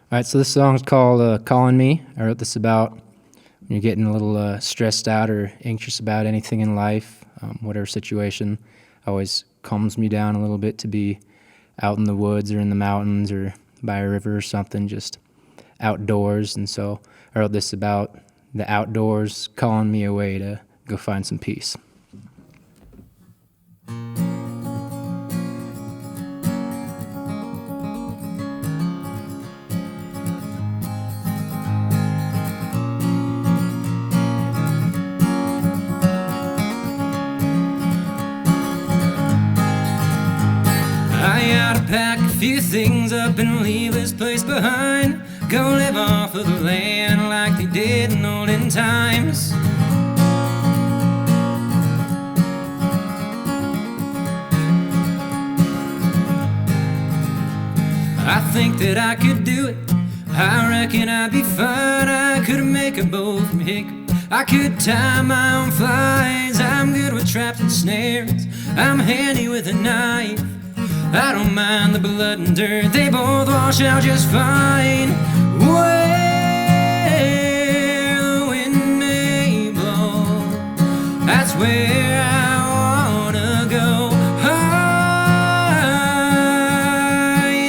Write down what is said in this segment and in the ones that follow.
All right, so this song's called Calling Me. I wrote this about when you're getting a little stressed out or anxious about anything in life, whatever situation. Always calms me down a little bit to be out in the woods or in the mountains or by a river or something, just outdoors. And so I wrote this about the outdoors calling me away to go find some peace. Pack a few things up and leave this place behind. Go live off of the land like they did in olden times. I think that I could do it. I reckon I'd be fine. I could make a bow from hickory. I could tie my own flies. I'm good with traps and snares. I'm handy with a knife. I don't mind the blood and dirt, they both wash out just fine. Where the wind may blow, that's where I wanna go. High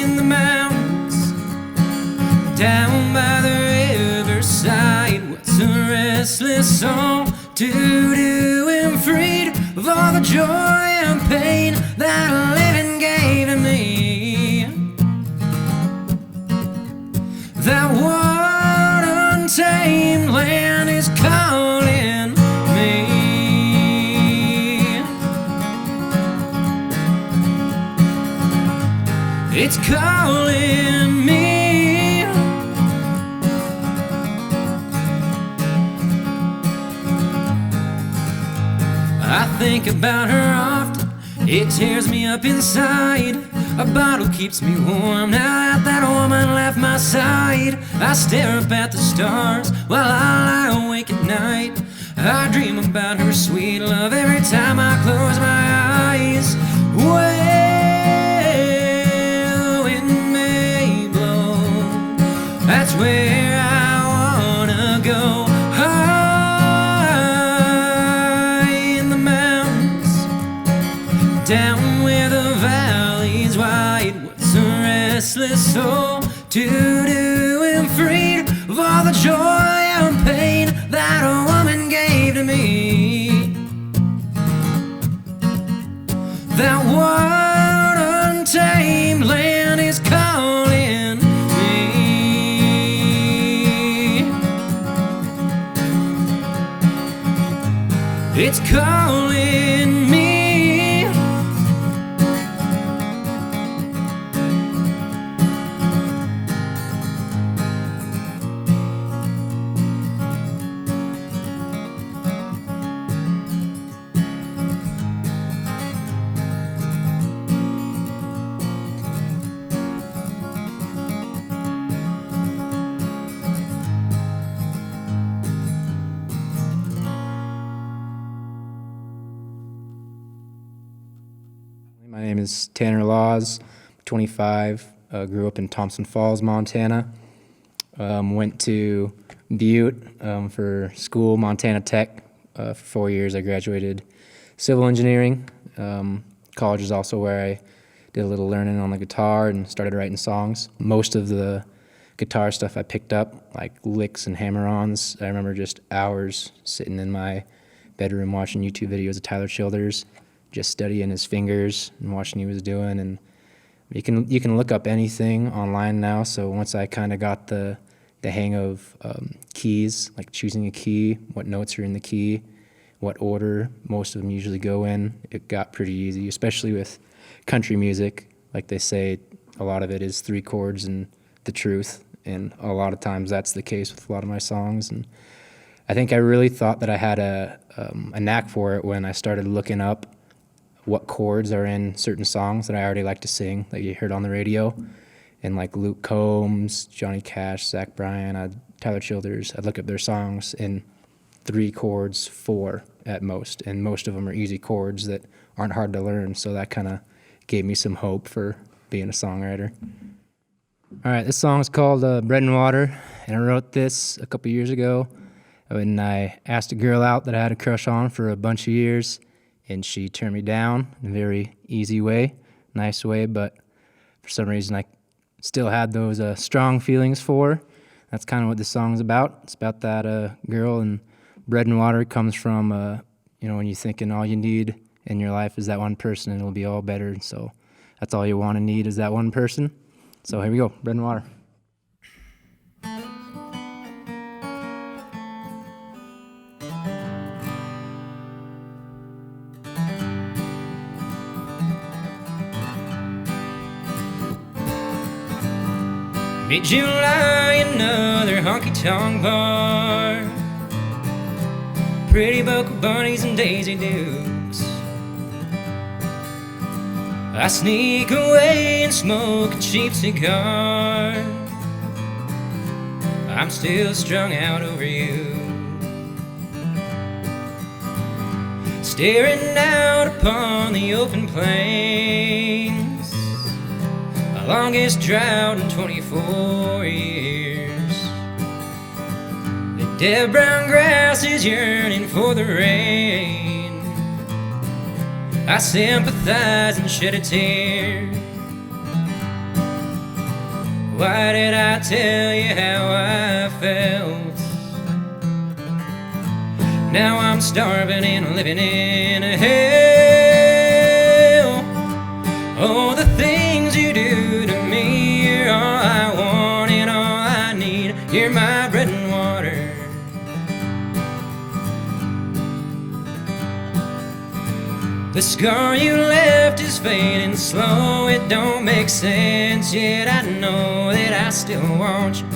in the mountains, down by the riverside. What's a restless soul to do and freed of all the joy and pain that living gave to me? That one untamed land is calling me. It's calling me. I think about her often, it tears me up inside. A bottle keeps me warm now that woman left my side. I stare up at the stars while I lie awake at night. I dream about her sweet love every time I close my eyes. Where the wind may blow, that's where I wanna go. Down where the valley's wide, what's a restless soul to do and freed of all the joy and pain that a woman gave to me? That one untamed land is calling me. It's calling me. My name is Tanner Laws, 25, grew up in Thompson Falls, Montana. Went to Butte for school, Montana Tech. For 4 years I graduated civil engineering. College is also where I did a little learning on the guitar and started writing songs. Most of the guitar stuff I picked up, like licks and hammer-ons. I remember just hours sitting in my bedroom watching YouTube videos of Tyler Childers, just studying his fingers and watching what he was doing. And you can look up anything online now. So once I kind of got the hang of keys, like choosing a key, what notes are in the key, what order most of them usually go in, it got pretty easy, especially with country music. Like they say, a lot of it is 3 chords and the truth, and a lot of times that's the case with a lot of my songs. And I think I really thought that I had a knack for it when I started looking up what chords are in certain songs that I already like to sing, that you heard on the radio. And like Luke Combs, Johnny Cash, Zach Bryan, Tyler Childers, I'd look up their songs in 3 chords, 4 at most. And most of them are easy chords that aren't hard to learn. So that kind of gave me some hope for being a songwriter. All right, this song is called Bread and Water, and I wrote this a couple years ago when I asked a girl out that I had a crush on for a bunch of years, and she turned me down in a very easy way, nice way, but for some reason I still had those strong feelings for her. That's kind of what this song is about. It's about that girl, and bread and water comes from, when you're thinking all you need in your life is that one person, and it'll be all better. So that's all you want to need is that one person. So here we go, bread and water. Mid-July, another honky-tonk bar. Pretty vocal bunnies and Daisy Dukes. I sneak away and smoke a cheap cigar. I'm still strung out over you, staring out upon the open plains, the longest drought in 24 years. The dead brown grass is yearning for the rain. I sympathize and shed a tear. Why did I tell you how I felt? Now I'm starving and living in a hell. Oh, the things you do to me, you're all I want and all I need. You're my bread and water. The scar you left is fading slow. It don't make sense, yet I know that I still want you.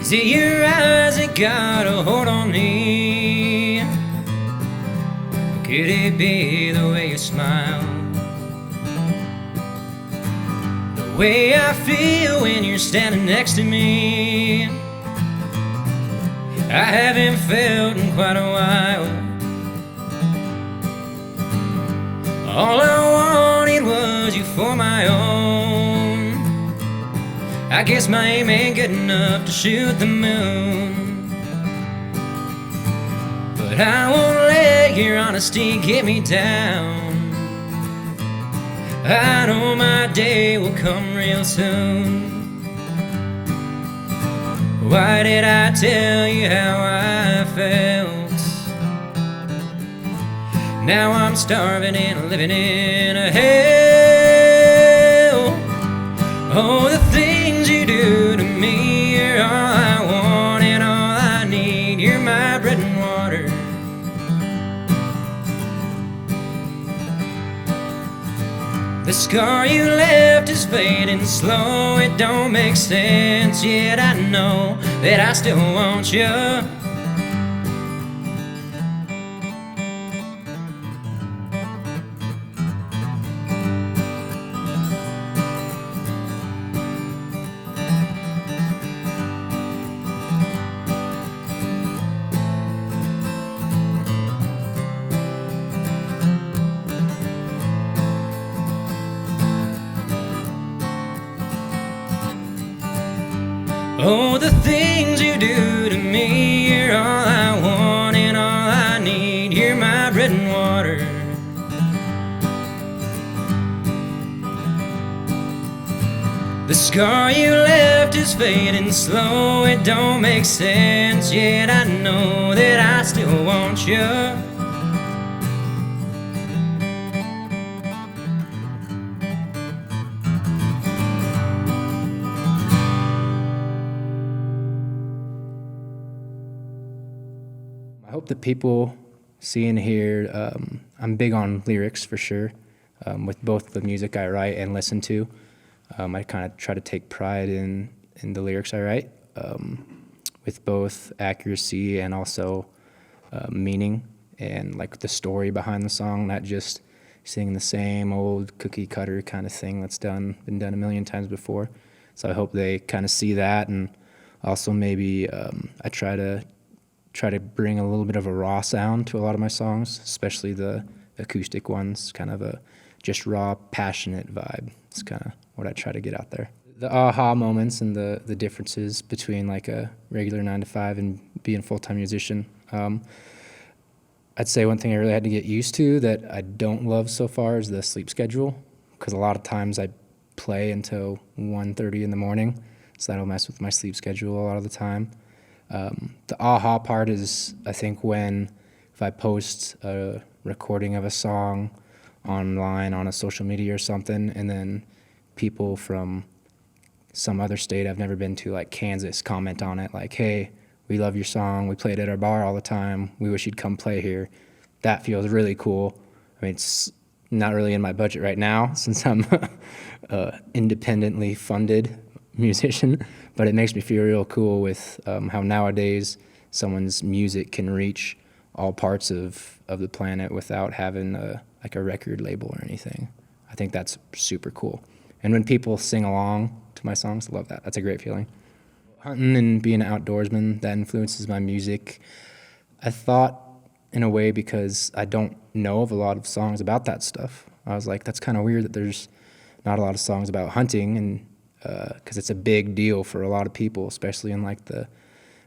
Is it your eyes that got a hold on me? Or could it be the way you smile? The way I feel when you're standing next to me. I haven't felt in quite a while. All I wanted was you for my own. I guess my aim ain't good enough to shoot the moon, but I won't let your honesty get me down. I know my day will come real soon. Why did I tell you how I felt? Now I'm starving and living in a hell. Oh, the things you do to me, you're all I want and all I need. You're my bread and water. The scar you left is fading slow. It don't make sense, yet I know that I still want you. Oh, the things you do to me, you're all I want and all I need. You're my bread and water. The scar you left is fading slow. It don't make sense, yet I know that I still want you. I hope that people see and hear, I'm big on lyrics for sure, with both the music I write and listen to. I kind of try to take pride in the lyrics I write, with both accuracy and also meaning and like the story behind the song, not just singing the same old cookie cutter kind of thing that's been done a million times before. So I hope they kind of see that, and also maybe I try to bring a little bit of a raw sound to a lot of my songs, especially the acoustic ones, kind of a just raw, passionate vibe. It's kind of what I try to get out there. The aha moments and the differences between like a regular 9-to-5 and being a full-time musician. I'd say one thing I really had to get used to that I don't love so far is the sleep schedule, because a lot of times I play until 1:30 in the morning, so that'll mess with my sleep schedule a lot of the time. The aha part is, I think, if I post a recording of a song online on a social media or something, and then people from some other state I've never been to, like Kansas, comment on it, like, hey, we love your song, we play it at our bar all the time, we wish you'd come play here. That feels really cool. I mean, it's not really in my budget right now since I'm independently funded musician, but it makes me feel real cool with how nowadays someone's music can reach all parts of the planet without having like a record label or anything. I think that's super cool. And when people sing along to my songs, I love that. That's a great feeling. Hunting and being an outdoorsman, that influences my music. I thought in a way, because I don't know of a lot of songs about that stuff. I was like, that's kind of weird that there's not a lot of songs about hunting, and because it's a big deal for a lot of people, especially in like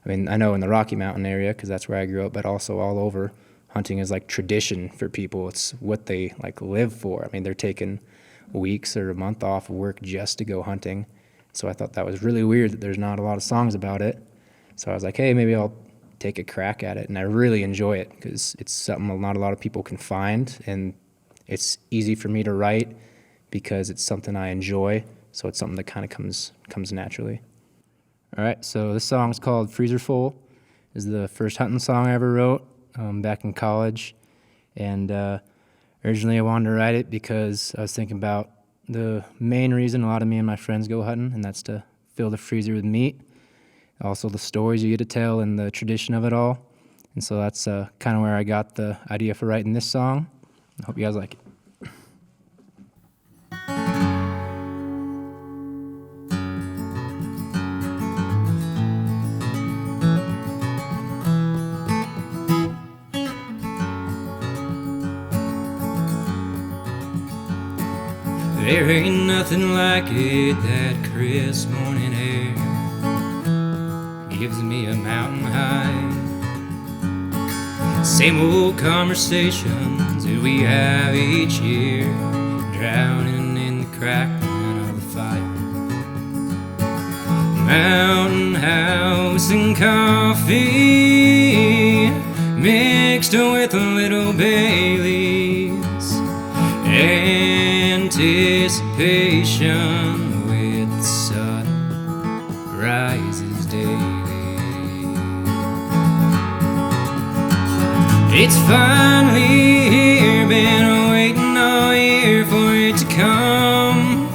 I know in the Rocky Mountain area, because that's where I grew up, but also all over, hunting is like tradition for people. It's what they like live for. I mean, they're taking weeks or a month off of work just to go hunting. So I thought that was really weird that there's not a lot of songs about it. So I was like, hey, maybe I'll take a crack at it. And I really enjoy it because it's something not a lot of people can find. And it's easy for me to write because it's something I enjoy. So it's something that kind of comes naturally. All right, so this song is called Freezer Full. It's the first hunting song I ever wrote back in college. And originally I wanted to write it because I was thinking about the main reason a lot of me and my friends go hunting, and that's to fill the freezer with meat. Also the stories you get to tell and the tradition of it all. And so that's kind of where I got the idea for writing this song. I hope you guys like it. There ain't nothing like it, that crisp morning air gives me a mountain high. Same old conversations that we have each year, drowning in the crackling of the fire. Mountain house and coffee mixed with a little Baileys. Anticipation with the sun rises daily. It's finally here, been waiting all year for it to come.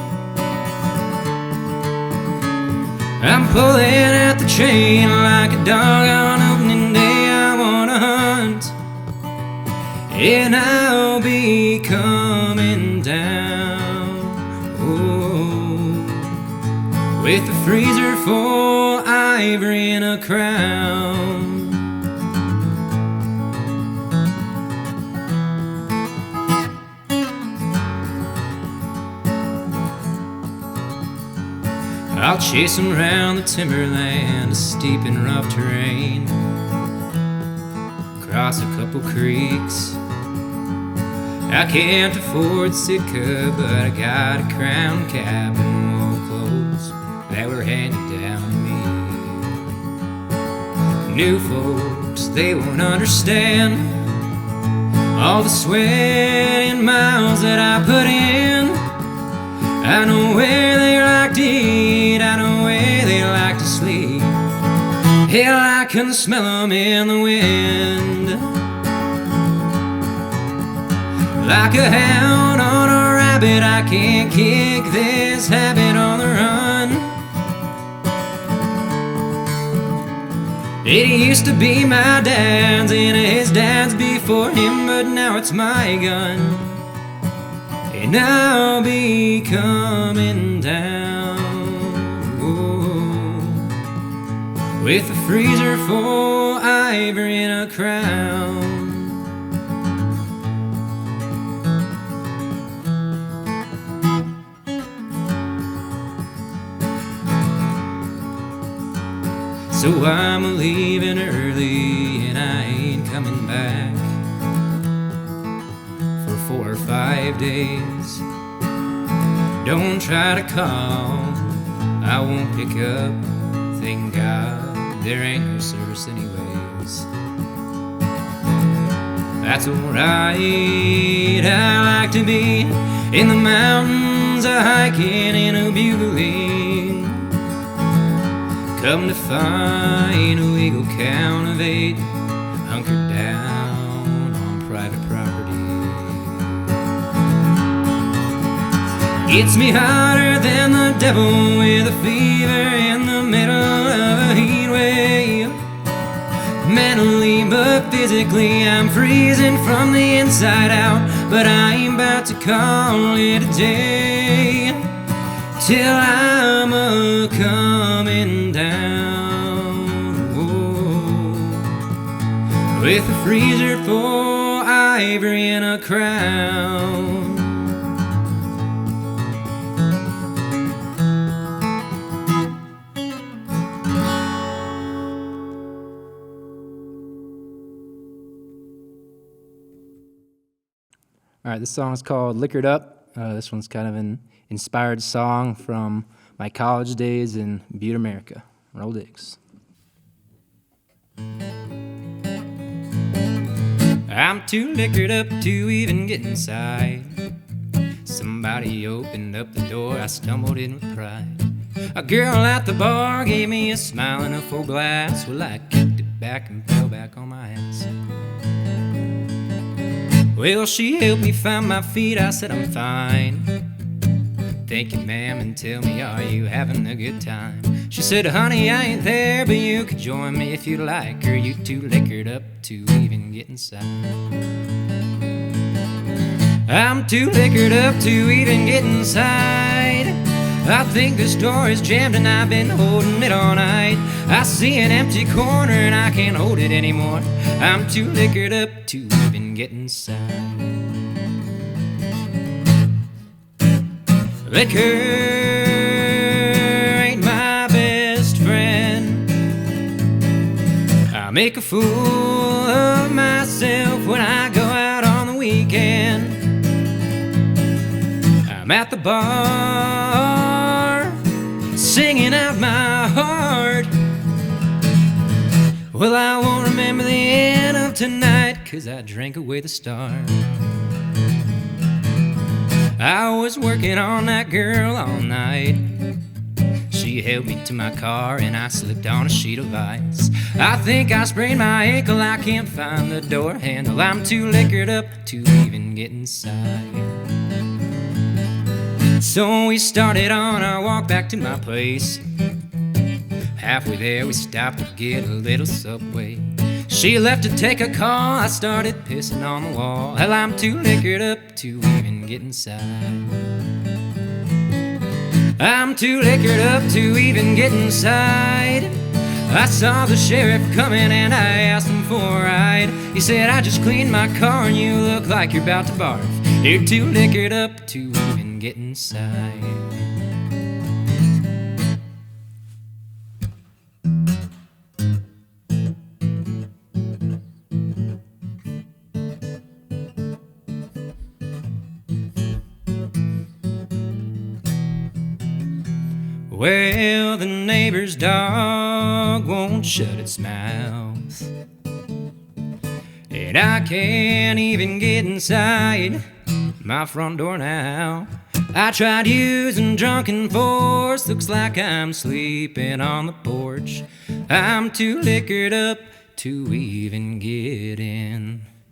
I'm pulling at the chain like a dog on opening day. I wanna hunt, and I'll be coming down, with a freezer full ivory and a crown. I'll chase 'em round the timberland, a steep and rough terrain, across a couple creeks. I can't afford Sitka, but I got a crown cap and wool clothes that were handed down to me. New folks, they won't understand all the sweat and miles that I put in. I know where they like to eat, I know where they like to sleep. Hell, I can smell them in the wind. Like a hound on a rabbit, I can't kick this habit on the run. It used to be my dad's and his dad's before him, but now it's my gun. And I'll be coming down, oh, with a freezer for ivory and a crown. So I'm leaving early and I ain't coming back for 4 or 5 days. Don't try to call, I won't pick up. Thank God there ain't no service anyways. That's alright, I like to be in the mountains, hiking in a bugling. Come to find a legal count of 8, hunkered down on private property. Gets me hotter than the devil with a fever in the middle of a heat wave. Mentally but physically I'm freezing from the inside out, but I ain't about to call it a day till I'm a-coming down, oh, with a freezer for ivory and a crown. All right, this song is called Liquored Up. This one's kind of an inspired song from my college days in Butte, America. Roll dicks. I'm too liquored up to even get inside. Somebody opened up the door, I stumbled in with pride. A girl at the bar gave me a smile and a full glass. Well, I kicked it back and fell back on my ass. Well, she helped me find my feet, I said I'm fine. Thank you, ma'am, and tell me, are you having a good time? She said, honey, I ain't there, but you could join me if you like. Are you too liquored up to even get inside? I'm too liquored up to even get inside. I think this door is jammed and I've been holding it all night. I see an empty corner and I can't hold it anymore. I'm too liquored up to even get inside. Liquor ain't my best friend. I make a fool of myself when I go out on the weekend. I'm at the bar, singing out my heart. Well, I won't remember the end of tonight, 'cause I drank away the start. I was working on that girl all night. She held me to my car and I slipped on a sheet of ice. I think I sprained my ankle, I can't find the door handle. I'm too liquored up to even get inside. So we started on our walk back to my place. Halfway there we stopped to get a little Subway. She left to take a call, I started pissing on the wall. Hell, I'm too liquored up to even get inside. I'm too liquored up to even get inside. I saw the sheriff coming and I asked him for a ride. He said, I just cleaned my car and you look like you're about to barf. You're too liquored up to even get inside. Well, the neighbor's dog won't shut its mouth, and I can't even get inside my front door now. I tried using drunken force, looks like I'm sleeping on the porch. I'm too liquored up to even get inside.